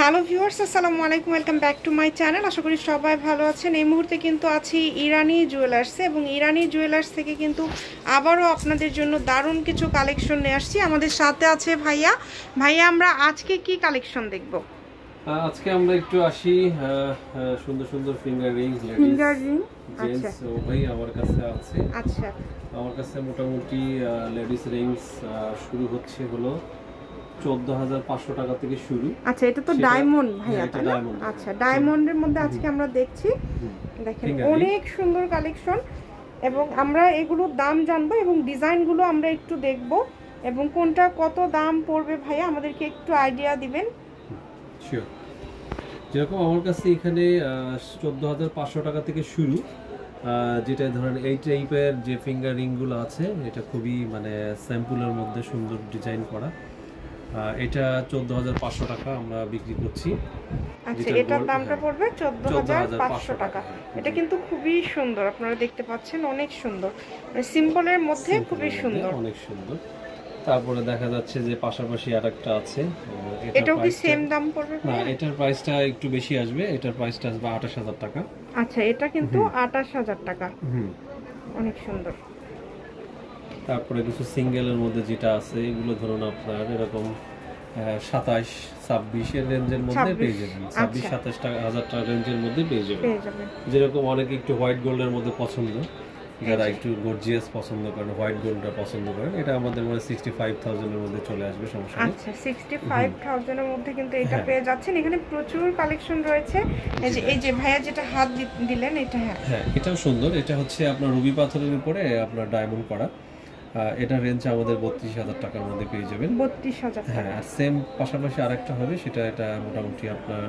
Hello viewers, আসসালামু আলাইকুম, welcome back to my channel. আশা করি সবাই ভালো আছেন। এই মুহূর্তে কিন্তু আছি ইরানি জুয়েলার্সে এবং ইরানি জুয়েলার্স থেকে কিন্তু আবারও আপনাদের জন্য দারুণ কিছু কালেকশন নিয়ে আসছি। আমাদের সাথে আছে ভাইয়া। আমরা আজকে কি কালেকশন দেখব? আজকে আমরা একটু আসি সুন্দর সুন্দর ফিঙ্গার রিং। আচ্ছা ভাই আমার কাছে আছে। আচ্ছা, আমার কাছে মোটামুটি লেডিস রিংস শুরু হচ্ছে হলো 14,500 টাকা থেকে শুরু। আচ্ছা, এটা তো ডায়মন্ড ভাইয়া, তাই না? আচ্ছা, ডায়মন্ডের মধ্যে আজকে আমরা দেখছি। দেখেন অনেক সুন্দর কালেকশন এবং আমরা এগুলোর দাম জানবো এবং ডিজাইনগুলো আমরা একটু দেখব এবং কোনটা কত দাম পড়বে ভাইয়া আমাদেরকে একটু আইডিয়া দিবেন। শিওর। যেরকম আমার কাছে এখানে 14,500 টাকা থেকে শুরু, যেটা ধরেন এই টাইপের যে ফিঙ্গার রিংগুলো আছে এটা খুবই মানে স্যাম্পলের মধ্যে সুন্দর ডিজাইন করা। এটা 14,500 টাকা আমরা বিক্রি করছি। আচ্ছা, এটার দামটা পড়বে 14,500 টাকা। এটা কিন্তু খুবই সুন্দর, আপনারা দেখতে পাচ্ছেন, অনেক সুন্দর, মানে সিম্পলের মধ্যে খুবই সুন্দর, অনেক সুন্দর। তারপরে দেখা যাচ্ছে যে পাশাপাশি আরেকটা আছে, এটাও কি সেম দাম পড়বে? না, এটার প্রাইসটা একটু বেশি আসবে। এটার প্রাইসটা আসবে 28,000 টাকা। আচ্ছা, এটা কিন্তু 28,000 টাকা। অনেক সুন্দর। তারপরে কিছু সিঙ্গেলের মধ্যে যেটা আছে এগুলো ধরুন আপনার এরকম 27-26 এর রেঞ্জের মধ্যে পেয়ে যাবেন। 26-27 টাকা রেঞ্জের মধ্যে পেয়ে যাবেন। যেরকম অনেকে একটু হোয়াইট গোল্ডের মধ্যে পছন্দ, যারা একটু গর্জিয়াস পছন্দ করেন, হোয়াইট গোল্ডটা পছন্দ করেন, এটা আমাদের মানে 65,000 এর মধ্যে চলে আসবে, সমস্যা নেই। আচ্ছা, 65,000 এর মধ্যে কিন্তু এটা পেয়ে যাচ্ছেন। এখানে প্রচুর কালেকশন রয়েছে। এই যে ভাইয়া যেটা হাত দিলেন এটা, হ্যাঁ এটাও সুন্দর। এটা হচ্ছে আপনার রুবি পাথরের উপরে আপনার ডায়মন্ড করা। এটা রেঞ্জ আমাদের 32,000 টাকার মধ্যে পেয়ে যাবেন। 32,000। হ্যাঁ, আর সেম পাশাপাশি আরেকটা হবে, সেটা এটা মোটামুটি আপনার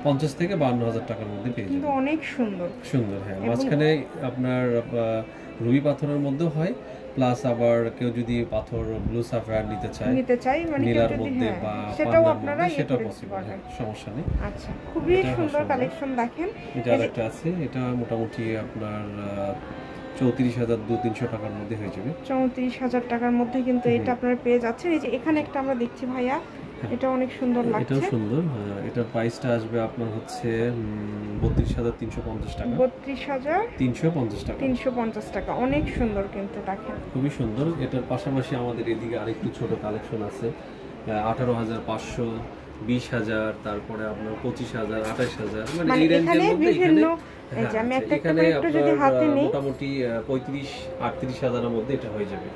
50 থেকে 52,000 টাকার মধ্যে পেয়ে যাবেন। কিন্তু অনেক সুন্দর সুন্দর। হ্যাঁ, মাঝখানে আপনার রুবি পাথরের মধ্যে হয়, প্লাস আবার কেউ যদি পাথর ব্লু সাফায়ার নিতে চায় মানে নীলার মধ্যে বা সেটাও আপনারা সেটাও পসিবল, সমস্যা নেই। আচ্ছা, খুবই সুন্দর কালেকশন। দেখেন এটা আরেকটা আছে, এটা মোটামুটি আপনার 34,200-300 টাকার মধ্যে হয়ে যাবে। 34,000 টাকার মধ্যে কিন্তু এটা আপনারা পেয়ে যাচ্ছেন। এই যে এখানে একটা আমরা দেখছি ভাইয়া, এটা অনেক সুন্দর লাগছে। এটাও সুন্দর। এটার প্রাইসটা আসবে আপনার হচ্ছে 32,350 টাকা। 32,350 টাকা। 350 টাকা, অনেক সুন্দর কিন্তু। দেখেন খুবই সুন্দর। এটার পাশাপাশি আমাদের এদিকে আরেকটু ছোট কালেকশন আছে, 18,500, 20,000, তারপরে আপনার 25,000, 28,000, মানে এই রেঞ্জের মধ্যে। আমি একটা করে একটু যদি হাতে নেই, মোটামুটি 35-38,000 এর মধ্যে এটা হয়ে যাবে।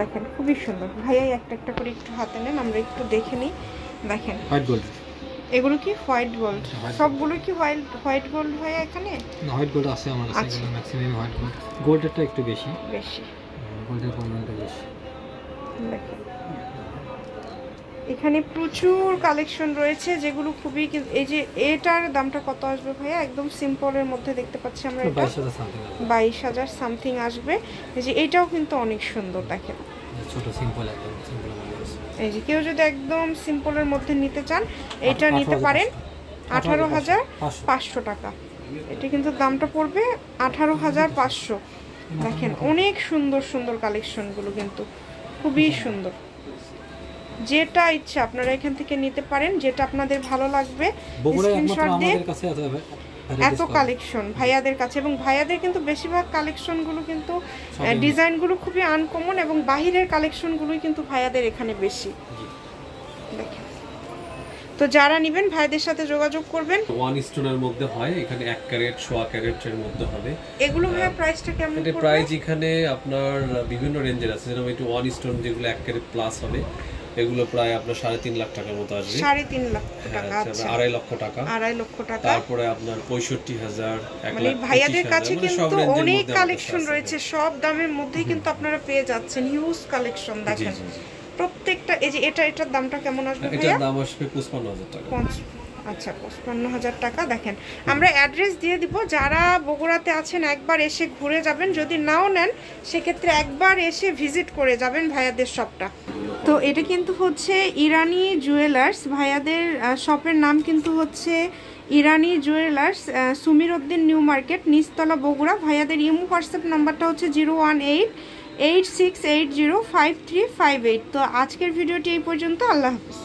দেখেন খুবই সুন্দর। ভাইয়া একটা করে একটু হাতে নেন, আমরা একটু দেখে নিই। দেখেন হোয়াইট গোল্ড, এগুলো কি হোয়াইট গোল্ড? সবগুলো কি হোয়াইট গোল্ড ভাইয়া? এখানে না, হোয়াইট গোল্ড আছে আমার কাছে, ম্যাক্সিমাম হোয়াইট গোল্ড। গোল্ডেরটা একটু বেশি গোল্ডের পরিমাণটা বেশি। দেখেন এখানে প্রচুর কালেকশন রয়েছে যেগুলো খুবই, এই যে এটার দামটা কত আসবে ভাইয়া? একদম সিম্পলের মধ্যে দেখতে পাচ্ছি আমরা, এটা 22,000 সামথিং আসবে। এই যে এটাও কিন্তু অনেক সুন্দর। দেখেন ছোট সিম্পল, একদম সিম্পল। এই যে কেউ যদি একদম সিম্পলের মধ্যে নিতে চান এটা নিতে পারেন। 18,500 টাকা। এটা কিন্তু দামটা পড়বে 18,500। দেখেন অনেক সুন্দর সুন্দর কালেকশনগুলো কিন্তু খুবই সুন্দর। যেটা ইচ্ছা আপনারা এখান থেকে নিতে পারেন, যেটা আপনাদের ভালো লাগবে স্ক্রিনশট দিয়ে। এত কালেকশন ভাইয়াদের কাছে, এবং ভাইয়াদের কিন্তু বেশিরভাগ কালেকশনগুলো কিন্তু ডিজাইনগুলো খুবই আনকমন এবং বাহিরের কালেকশনগুলোই কিন্তু ভাইয়াদের এখানে বেশি। দেখেন, তো যারা নেবেন ভাইদের সাথে যোগাযোগ করবেন। 1 স্টোনের মধ্যে হয়, এখানে 1 ক্যারেট 1.25 ক্যারেটের মধ্যে হবে। এগুলো ভাইয়া প্রাইসটা কেমন পড়বে? প্রাইস এখানে আপনার বিভিন্ন রেঞ্জের আছে, যেরকম একটু 1 স্টোন যেগুলো 1 ক্যারেট প্লাস হবে, এগুলো প্রায় আপনার 3.5 লাখ টাকার মতো আসবে। 3.5 লাখ টাকা। আচ্ছা, 2.5 লক্ষ টাকা। 2.5 লক্ষ টাকা। তারপরে আপনার 65,000, 1 মানে ভাইয়াদের কাছে কিন্তু অনেক কালেকশন রয়েছে, সব দামের মধ্যেই কিন্তু আপনারা পেয়ে যাচ্ছেন হিউজ কালেকশন। দেখেন প্রত্যেকটা। এই যে এটার দামটা কেমন আসবে ভাইয়া? এটার দাম আসবে 55,000 টাকা। আচ্ছা, 55,000 টাকা। দেখেন আমরা অ্যাড্রেস দিয়ে দিব, যারা বগুড়াতে আছেন একবার এসে ঘুরে যাবেন, যদি নাও নেন সেক্ষেত্রে একবার এসে ভিজিট করে যাবেন ভাইয়াদের শপটা। তো এটা কিন্তু হচ্ছে ইরানি জুয়েলার্স, ভাইয়াদের শপের নাম কিন্তু হচ্ছে ইরানি জুয়েলার্স, সুমিরউদ্দিন নিউ মার্কেট, নিচতলা, বগুড়া। ভাইয়াদের ইমো হোয়াটসঅ্যাপ নাম্বারটা হচ্ছে 01886805358। তো আজকের ভিডিওটি এই পর্যন্ত। আল্লাহ হাফেজ।